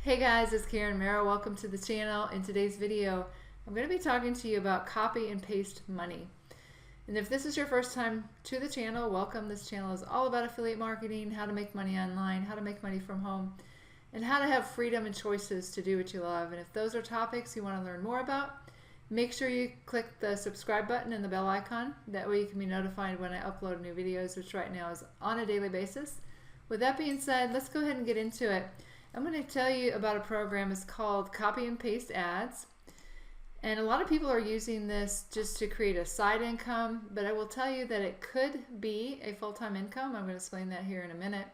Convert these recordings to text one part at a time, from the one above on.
Hey guys, it's Karen Mara. Welcome to the channel. In today's video, I'm going to be talking to you about copy and paste money. And if this is your first time to the channel, welcome. This channel is all about affiliate marketing, how to make money online, how to make money from home, and how to have freedom and choices to do what you love. And if those are topics you want to learn more about, make sure you click the subscribe button and the bell icon. That way you can be notified when I upload new videos, which right now is on a daily basis. With that being said, let's go ahead and get into it. I'm going to tell you about a program. It's called Copy and Paste Ads. And a lot of people are using this just to create a side income, but I will tell you that it could be a full-time income. I'm going to explain that here in a minute.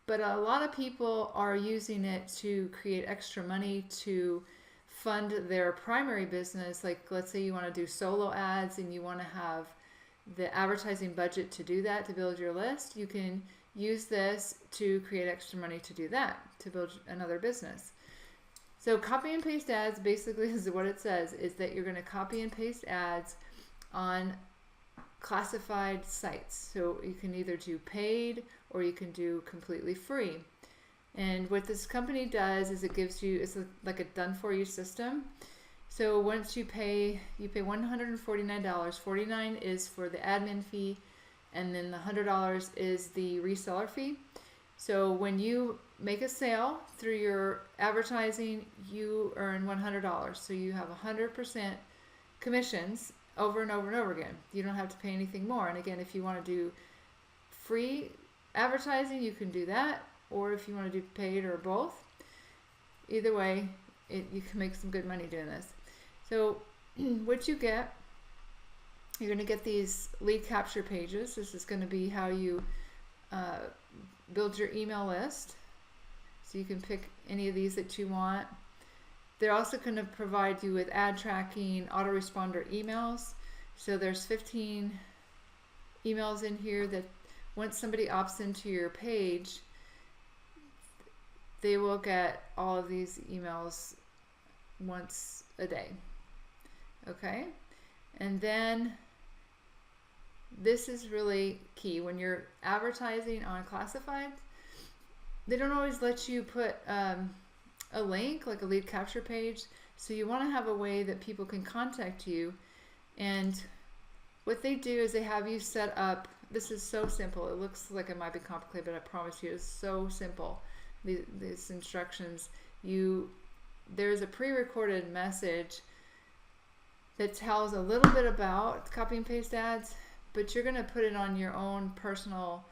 But a lot of people are using it to create extra money to fund their primary business. Like, let's say you want to do solo ads and you want to have the advertising budget to do that, to build your list. You can use this to create extra money to do that, to build another business. So copy and paste ads basically is what it says, is that you're going to copy and paste ads on classified sites. So you can either do paid or you can do completely free. And what this company does is it gives you, it's like a done for you system. So once you pay $149. $49 is for the admin fee, and then the $100 is the reseller fee. So when you make a sale through your advertising, you earn $100. So you have 100% commissions over and over and over again. You don't have to pay anything more. And again, if you want to do free advertising, you can do that. Or if you want to do paid or both, either way, you can make some good money doing this. So what you get, you're going to get these lead capture pages. This is going to be how you build your email list. So you can pick any of these that you want. They're also going to provide you with ad tracking, autoresponder emails. So there's 15 emails in here that once somebody opts into your page, they will get all of these emails once a day. Okay? And then this is really key. When you're advertising on classified, they don't always let you put a link, like a lead capture page. So you want to have a way that people can contact you. And what they do is they have you set up, this is so simple. It looks like it might be complicated, but I promise you it's so simple. These instructions, there's a pre-recorded message that tells a little bit about copy and paste ads, but you're going to put it on your own personal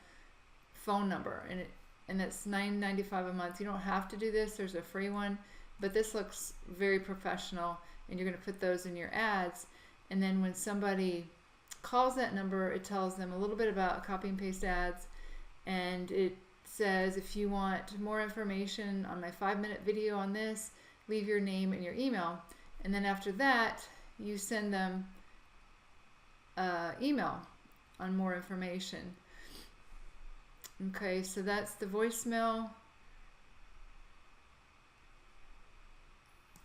phone number, and it's $9.95 a month. You don't have to do this. There's a free one, but this looks very professional, and you're going to put those in your ads. And then when somebody calls that number, it tells them a little bit about copy and paste ads, and it says, if you want more information on my 5-minute video on this, leave your name and your email. And then after that, you send them email on more information. Okay, so that's the voicemail.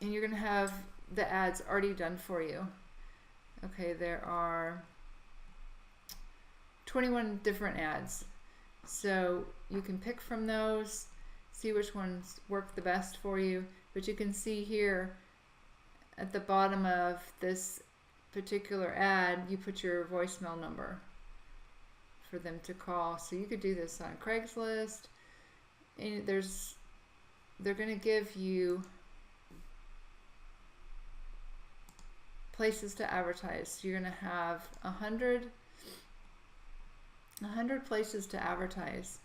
And you're going to have the ads already done for you. Okay, there are 21 different ads. So you can pick from those, see which ones work the best for you. But you can see here at the bottom of this particular ad, you put your voicemail number for them to call. So you could do this on Craigslist, and they're going to give you places to advertise. So you're going to have 100 places to advertise.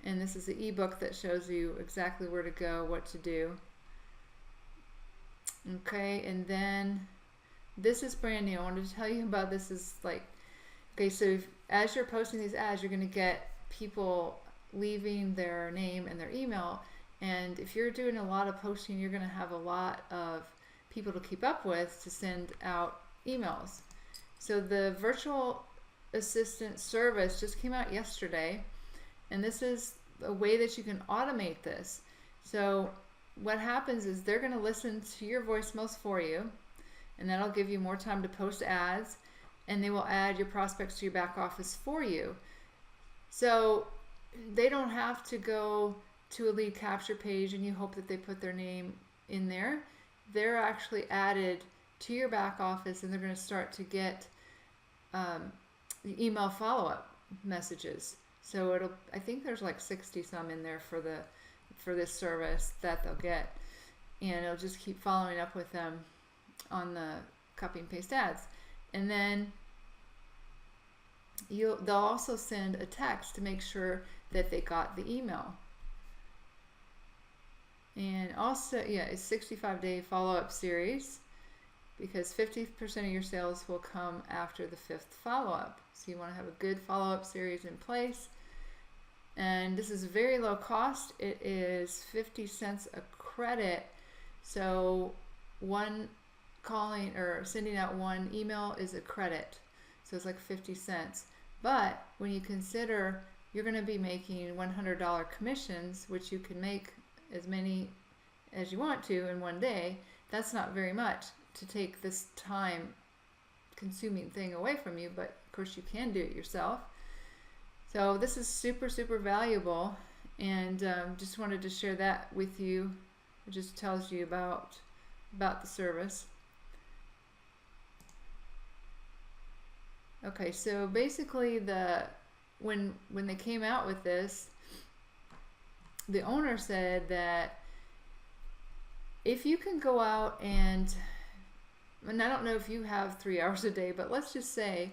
And this is the ebook that shows you exactly where to go, what to do. Okay, and then this is brand new. I wanted to tell you about this. Is like, okay, so as you're posting these ads, you're going to get people leaving their name and their email. And if you're doing a lot of posting, you're going to have a lot of people to keep up with to send out emails. So the virtual assistant service just came out yesterday, and this is a way that you can automate this. So what happens is they're going to listen to your voicemails for you, and that'll give you more time to post ads, and they will add your prospects to your back office for you. So they don't have to go to a lead capture page and you hope that they put their name in there, they're actually added to your back office, and they're going to start to get email follow-up messages. So I think there's like 60 some in there for this service that they'll get, and it'll just keep following up with them on the copy and paste ads. And then they'll also send a text to make sure that they got the email. And also, yeah, it's 65-day follow-up series, because 50% of your sales will come after the 5th follow-up. So you want to have a good follow-up series in place. And this is very low cost. It is 50 cents a credit. So one calling or sending out one email is a credit. So it's like 50 cents. But when you consider you're going to be making $100 commissions, which you can make as many as you want to in one day, that's not very much to take this time consuming thing away from you, but of course you can do it yourself. So this is super, super valuable, and just wanted to share that with you. It just tells you about the service. Okay, so basically when they came out with this, the owner said that if you can go out and I don't know if you have 3 hours a day, but let's just say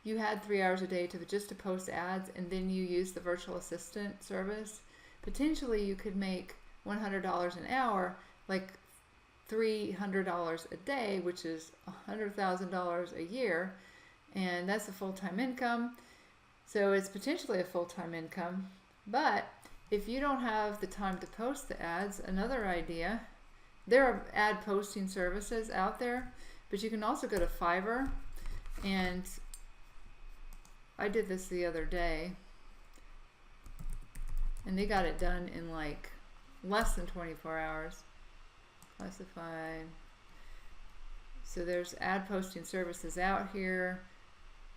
you had 3 hours a day to post ads, and then you use the virtual assistant service, potentially you could make $100 an hour, like $300 a day, which is $100,000 a year, and that's a full-time income. So it's potentially a full-time income. But if you don't have the time to post the ads, another idea, there are ad posting services out there, but you can also go to Fiverr, and I did this the other day, and they got it done in like less than 24 hours. Classified. So there's ad posting services out here.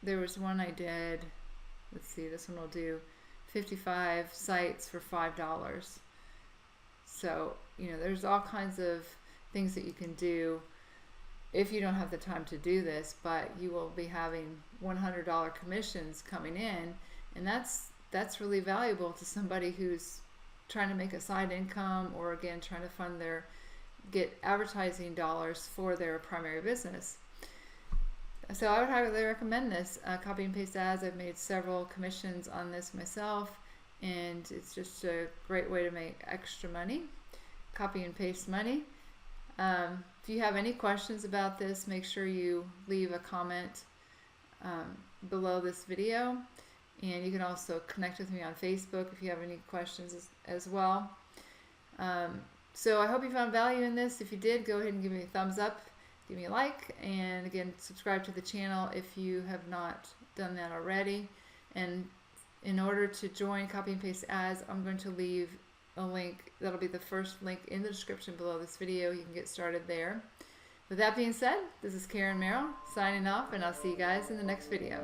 There was one I did, let's see, this one will do 55 sites for $5. So, you know, there's all kinds of things that you can do if you don't have the time to do this, but you will be having $100 commissions coming in, and that's really valuable to somebody who's trying to make a side income, or again trying to get advertising dollars for their primary business. So I would highly recommend this. Copy and paste ads. I've made several commissions on this myself, and it's just a great way to make extra money. Copy and paste money. If you have any questions about this, make sure you leave a comment below this video, and you can also connect with me on Facebook if you have any questions as well. So I hope you found value in this. If you did, go ahead and give me a thumbs up, give me a like, and again, subscribe to the channel if you have not done that already. And in order to join Copy and Paste Ads, I'm going to leave a link. That'll be the first link in the description below this video. You can get started there. With that being said, this is Karen Merrill signing off, and I'll see you guys in the next video.